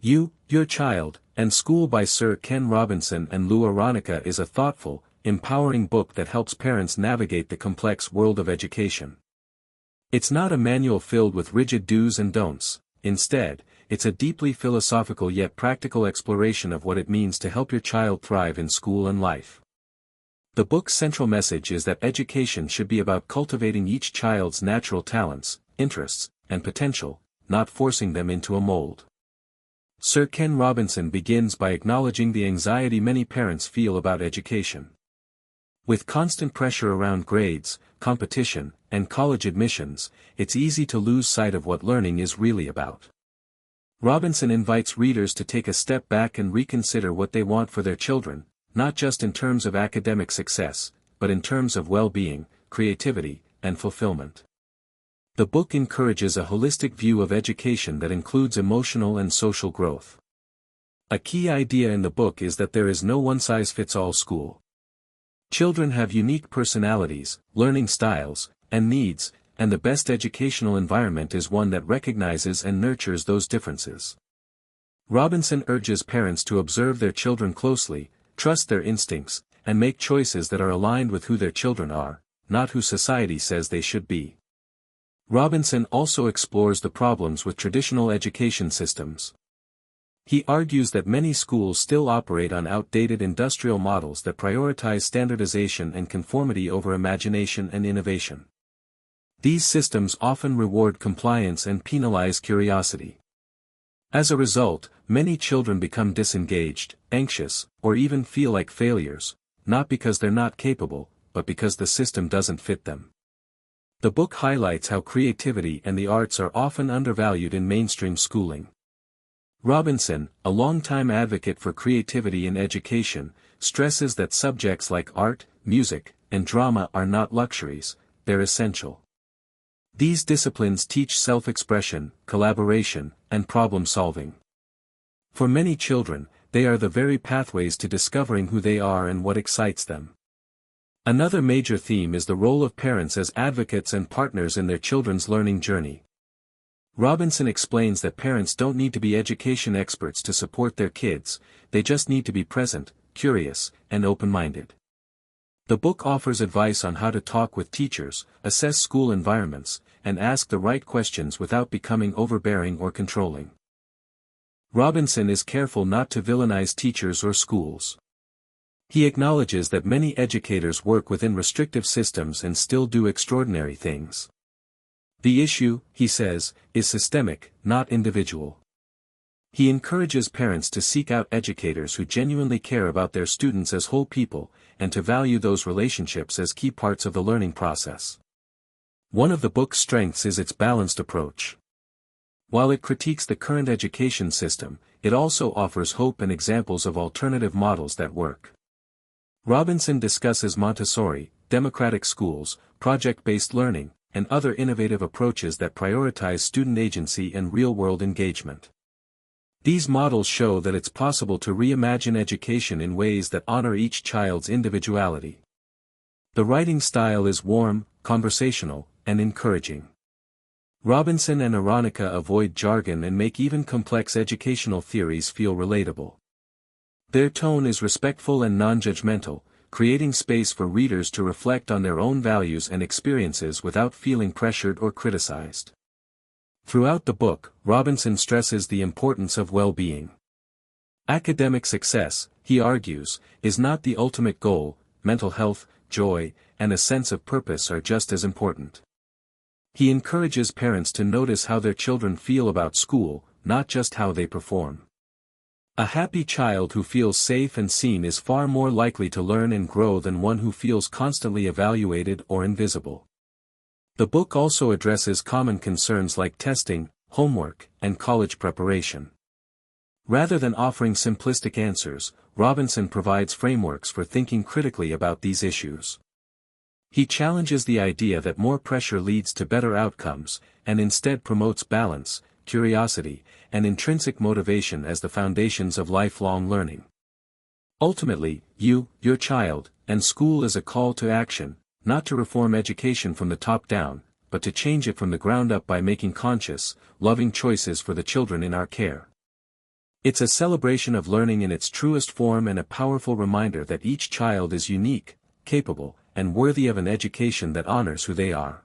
You, Your Child, and School by Sir Ken Robinson and Lou Aronica is a thoughtful, empowering book that helps parents navigate the complex world of education. It's not a manual filled with rigid do's and don'ts. Instead, it's a deeply philosophical yet practical exploration of what it means to help your child thrive in school and life. The book's central message is that education should be about cultivating each child's natural talents, interests, and potential, not forcing them into a mold. Sir Ken Robinson begins by acknowledging the anxiety many parents feel about education. With constant pressure around grades, competition, and college admissions, it's easy to lose sight of what learning is really about. Robinson invites readers to take a step back and reconsider what they want for their children, not just in terms of academic success, but in terms of well-being, creativity, and fulfillment. The book encourages a holistic view of education that includes emotional and social growth. A key idea in the book is that there is no one-size-fits-all school. Children have unique personalities, learning styles, and needs, and the best educational environment is one that recognizes and nurtures those differences. Robinson urges parents to observe their children closely, trust their instincts, and make choices that are aligned with who their children are, not who society says they should be. Robinson also explores the problems with traditional education systems. He argues that many schools still operate on outdated industrial models that prioritize standardization and conformity over imagination and innovation. These systems often reward compliance and penalize curiosity. As a result, many children become disengaged, anxious, or even feel like failures, not because they're not capable, but because the system doesn't fit them. The book highlights how creativity and the arts are often undervalued in mainstream schooling. Robinson, a longtime advocate for creativity in education, stresses that subjects like art, music, and drama are not luxuries, they're essential. These disciplines teach self-expression, collaboration, and problem-solving. For many children, they are the very pathways to discovering who they are and what excites them. Another major theme is the role of parents as advocates and partners in their children's learning journey. Robinson explains that parents don't need to be education experts to support their kids, they just need to be present, curious, and open-minded. The book offers advice on how to talk with teachers, assess school environments, and ask the right questions without becoming overbearing or controlling. Robinson is careful not to villainize teachers or schools. He acknowledges that many educators work within restrictive systems and still do extraordinary things. The issue, he says, is systemic, not individual. He encourages parents to seek out educators who genuinely care about their students as whole people, and to value those relationships as key parts of the learning process. One of the book's strengths is its balanced approach. While it critiques the current education system, it also offers hope and examples of alternative models that work. Robinson discusses Montessori, democratic schools, project-based learning, and other innovative approaches that prioritize student agency and real-world engagement. These models show that it's possible to reimagine education in ways that honor each child's individuality. The writing style is warm, conversational, and encouraging. Robinson and Aronica avoid jargon and make even complex educational theories feel relatable. Their tone is respectful and non-judgmental, creating space for readers to reflect on their own values and experiences without feeling pressured or criticized. Throughout the book, Robinson stresses the importance of well-being. Academic success, he argues, is not the ultimate goal. Mental health, joy, and a sense of purpose are just as important. He encourages parents to notice how their children feel about school, not just how they perform. A happy child who feels safe and seen is far more likely to learn and grow than one who feels constantly evaluated or invisible. The book also addresses common concerns like testing, homework, and college preparation. Rather than offering simplistic answers, Robinson provides frameworks for thinking critically about these issues. He challenges the idea that more pressure leads to better outcomes, and instead promotes balance, curiosity, and intrinsic motivation as the foundations of lifelong learning. Ultimately, you, your child, and school is a call to action, not to reform education from the top down, but to change it from the ground up by making conscious, loving choices for the children in our care. It's a celebration of learning in its truest form and a powerful reminder that each child is unique, capable, and worthy of an education that honors who they are.